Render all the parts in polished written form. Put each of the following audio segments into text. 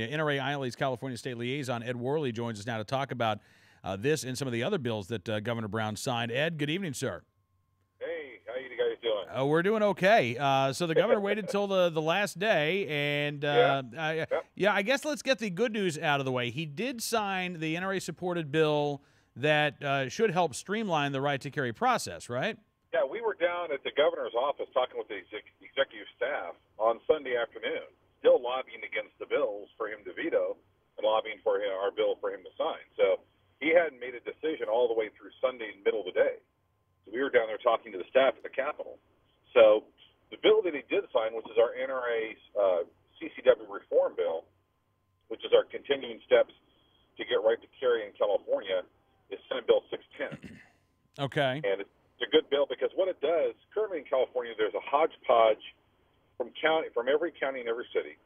NRA ILA's California State Liaison, Ed Worley, joins us now to talk about this and some of the other bills that Governor Brown signed. Ed, good evening, sir. Hey, how you guys doing? We're doing okay. So the governor waited till the last day, and Yep. I guess let's get the good news out of the way. He did sign the NRA-supported bill that should help streamline the right to carry process, right? Yeah, we were down at the governor's office talking with the executive staff on Sunday afternoon, still lobbying against the bills for him to veto and lobbying for our bill for him to sign. So he hadn't made a decision all the way through Sunday in the middle of the day. So we were down there talking to the staff at the Capitol. So the bill that he did sign, which is our NRA's CCW reform bill, which is our continuing steps to get right to carry in California, is Senate Bill 610. Okay. And it's a good bill because what it does, currently in California, there's a hodgepodge from every county and every city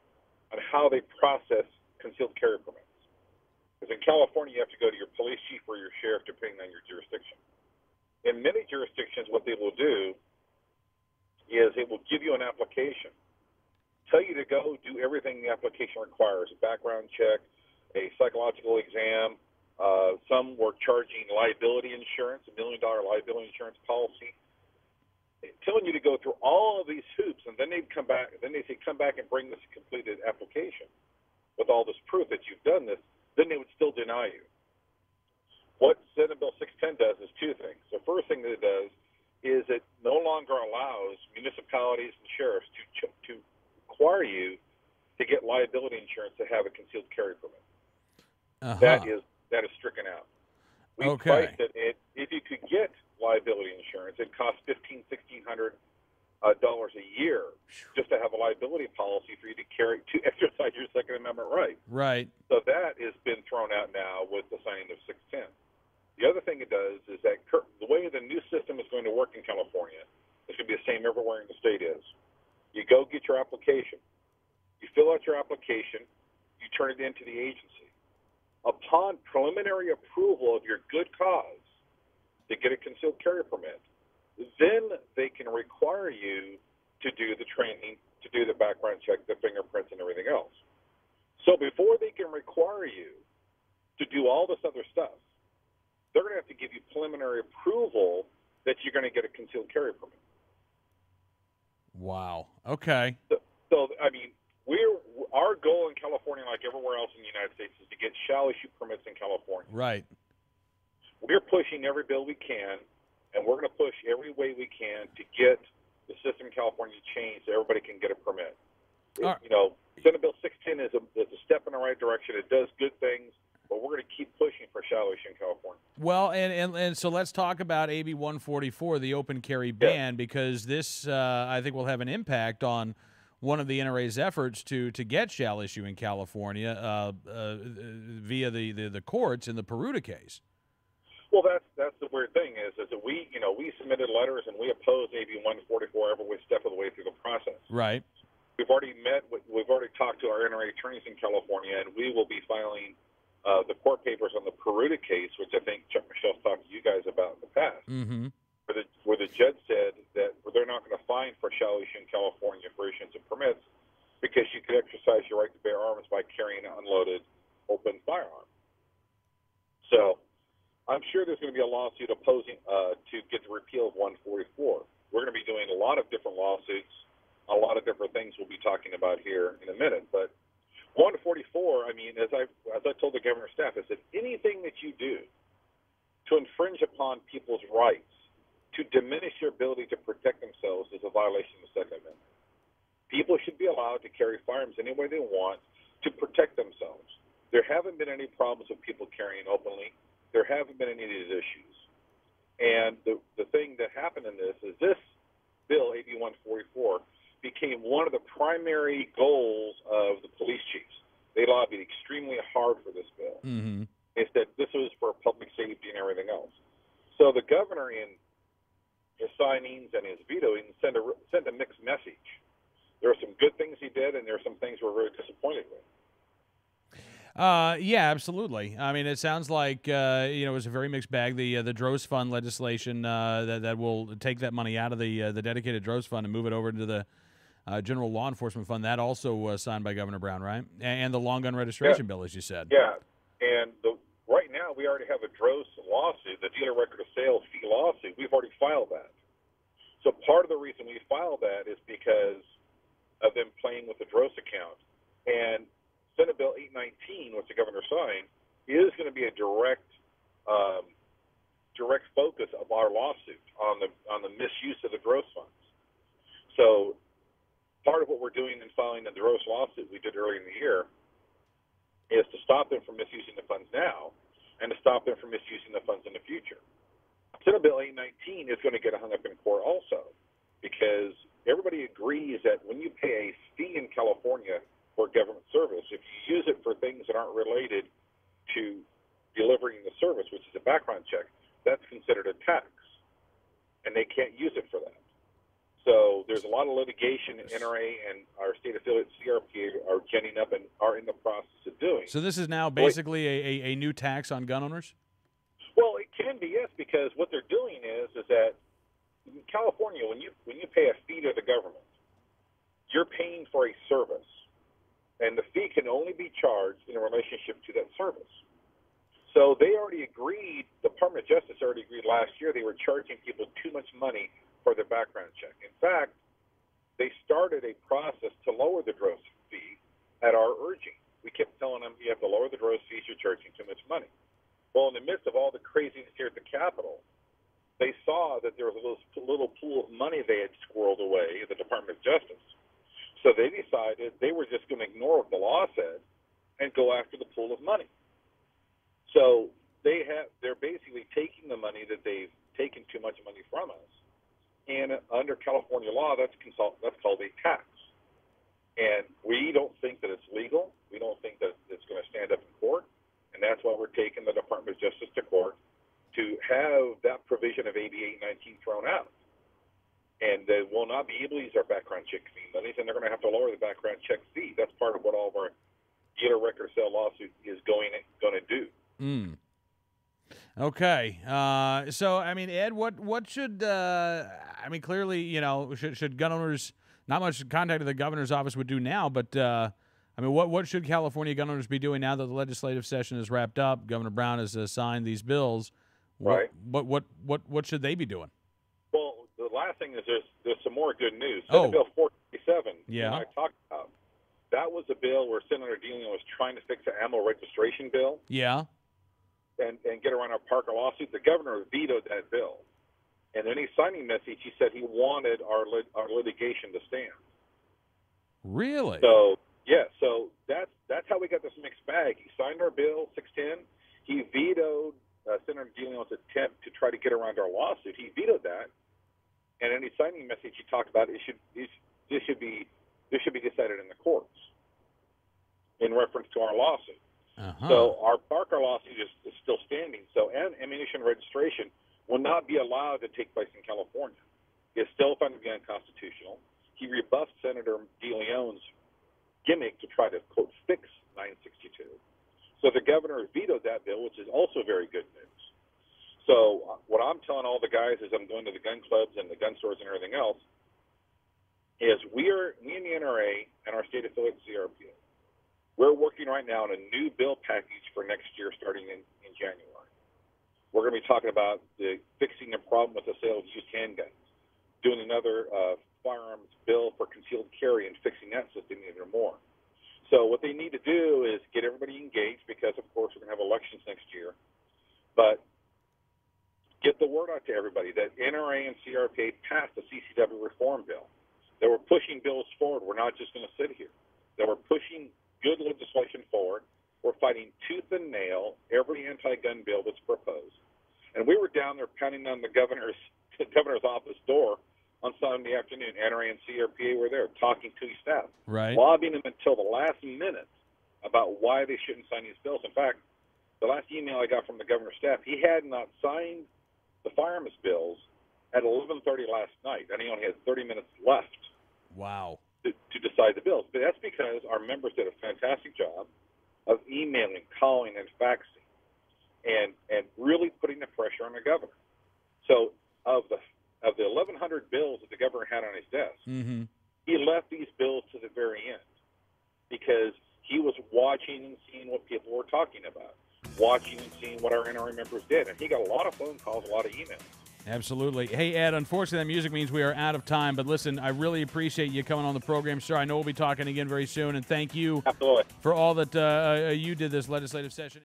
on how they process concealed carry permits. Because in California, you have to go to your police chief or your sheriff depending on your jurisdiction. In many jurisdictions, what they will do is it will give you an application, tell you to go do everything the application requires, a background check, a psychological exam. Some were charging liability insurance, $1 million liability insurance policy, telling you to go through all of these hoops, and then they come back. Then they say, come back and bring this completed application with all this proof that you've done this. Then they would still deny you. What Senate Bill 610 does is two things. The first thing that it does is it no longer allows municipalities and sheriffs to require you to get liability insurance to have a concealed carry permit. That is stricken out. We priced it. If you could get liability insurance, it costs $1,500 a year just to have a liability policy for you to exercise your Second Amendment right. Right. So that has been thrown out now with the signing of 610. The other thing it does is that the way the new system is going to work in California is going to be the same everywhere in the state is. You go get your application. You fill out your application. You turn it into the agency. Upon preliminary approval of your good cause to get a concealed carry permit, then they can require you to do the training, to do the background check, the fingerprints, and everything else. So before they can require you to do all this other stuff, they're going to have to give you preliminary approval that you're going to get a concealed carry permit. Wow. Okay. So I mean, our goal in California, like everywhere else in the United States, is to get shall issue permits in California. Right. We're pushing every bill we can, and we're going to push every way we can to get the system in California changed so everybody can get a permit. You know, Senate Bill 610 is a step in the right direction. It does good things, but we're going to keep pushing for shall issue in California. Well, and so let's talk about AB 144, the open carry ban, because this, I think, will have an impact on one of the NRA's efforts to get shall issue in California via the courts in the Peruta case. Well, that's the weird thing is that we submitted letters and we opposed AB 144 every step of the way through the process. Right. We've already talked to our NRA attorneys in California, and we will be filing the court papers on the Peruta case, which I think Chuck Michelle's talked to you guys about in the past. Mm-hmm. Where the judge said that they're not going to fine for shall issue in California for issuance of permits because you could exercise your right to bear arms by carrying an unloaded open firearm. So I'm sure there's going to be a lawsuit opposing to get the repeal of 144. We're going to be doing a lot of different lawsuits, a lot of different things we'll be talking about here in a minute. But 144, I mean, as I told the governor's staff, I said anything that you do to infringe upon people's rights, to diminish their ability to protect themselves is a violation of the Second Amendment. People should be allowed to carry firearms any way they want to protect themselves. There haven't been any problems with people carrying openly. There haven't been any of these issues. And the thing that happened in this is this bill, AB 144, became one of the primary goals of the police chiefs. They lobbied extremely hard for this bill. Mm-hmm. They said this was for public safety and everything else. So the governor, in his signings and his vetoing, sent a mixed message. There are some good things he did, and there are some things we're very disappointed with. Yeah, absolutely. I mean, it sounds like it was a very mixed bag. The Droz Fund legislation that will take that money out of the dedicated Droz Fund and move it over into the General Law Enforcement Fund. That also was signed by Governor Brown, right? And the long gun registration bill, as you said. Yeah, and right now we already have a DROS lawsuit, the dealer record of sales fee lawsuit. We've already filed that. So part of the reason we filed that is because of them playing with the DROS account. And Senate Bill 819, which the governor signed, is going to be a direct focus of our lawsuit on the misuse of the DROS funds. So part of what we're doing in filing the DROS lawsuit we did earlier in the year is to stop them from misusing the funds now and to stop them from misusing the funds in the future. Senate Bill 819 is going to get hung up in court also, because everybody agrees that when you pay a fee in California for government service, if you use it for things that aren't related to delivering the service, which is a background check, that's considered a tax, and they can't use it for that. So there's a lot of litigation NRA and our state affiliate CRPA are ginning up and are in the process of doing. So this is now basically a new tax on gun owners? Well, it can be, yes, because what they're doing is that in California, when you pay a fee to the government, you're paying for a service, and the fee can only be charged in relationship to that service. So they already agreed, the Department of Justice already agreed last year they were charging people too much money for their background check. In fact, they started a process to lower the DROS fee at our urging. We kept telling them, you have to lower the DROS fees, you're charging too much money. Well, in the midst of all the craziness here at the Capitol, they saw that there was a little pool of money they had squirreled away at the Department of Justice. So they decided they were just going to ignore what the law said and go after the pool of money. So they're basically taking the money that they've taken too much money from us, and under California law, that's called a tax. And we don't think that it's legal. We don't think that it's going to stand up in court, and that's why we're taking the Department of Justice to court to have that provision of AB 819 thrown out. And they will not be able to use our background check fee monies, and they're going to have to lower the background check fee. That's part of what all of our dealer record sale lawsuit is going to do. Okay. So, I mean, Ed, what should, I mean, clearly, you know, should gun owners, not much contact to the governor's office would do now, but, I mean, what should California gun owners be doing now that the legislative session is wrapped up? Governor Brown has signed these bills. Right. What should they be doing? Well, the last thing is there's some more good news. Senate Bill 437, yeah, I talked about, that was a bill where Senator Dealing was trying to fix the ammo registration bill. Yeah. And get around our Parker lawsuit. The governor vetoed that bill. And in his signing message, he said he wanted our litigation to stand. Really? So, yeah, so that's how we got this mixed bag. He signed our bill, 610. He vetoed Senator Dealing's attempt to try to get around our lawsuit. He vetoed that. And in his signing message, he talked about this should be decided in the courts in reference to our lawsuit. Uh-huh. So our Parker lawsuit is still standing. So ammunition registration will not be allowed to take place in California. It's still found to be unconstitutional. He rebuffed Senator DeLeon's gimmick to try to, quote, fix 962. So the governor vetoed that bill, which is also very good news. So what I'm telling all the guys as I'm going to the gun clubs and the gun stores and everything else is me and the NRA and our state affiliate CRPA, we're working right now on a new bill package for next year starting in January. We're going to be talking about fixing the problem with the sale of used handguns, doing another firearms bill for concealed carry and fixing that system even more. So what they need to do is get everybody engaged because, of course, we're going to have elections next year. But get the word out to everybody that NRA and CRPA passed the CCW reform bill. That we're pushing bills forward. We're not just going to sit here. That we're pushing good legislation forward. We're fighting tooth and nail every anti-gun bill that's proposed. And we were down there pounding on the governor's office door on Sunday afternoon. NRA and CRPA were there talking to his staff, right, lobbying him until the last minute about why they shouldn't sign these bills. In fact, the last email I got from the governor's staff, he had not signed the firearms bills at 11:30 last night, and he only had 30 minutes left. Wow. To decide the bills. But that's because our members did a fantastic job of emailing, calling, and faxing, and really putting the pressure on the governor. So of the 1,100 bills that the governor had on his desk, mm-hmm. he left these bills to the very end because he was watching and seeing what people were talking about, watching and seeing what our NRA members did. And he got a lot of phone calls, a lot of emails. Absolutely. Hey, Ed, unfortunately, that music means we are out of time. But listen, I really appreciate you coming on the program, sir. I know we'll be talking again very soon. And thank you Absolutely. for all that you did this legislative session.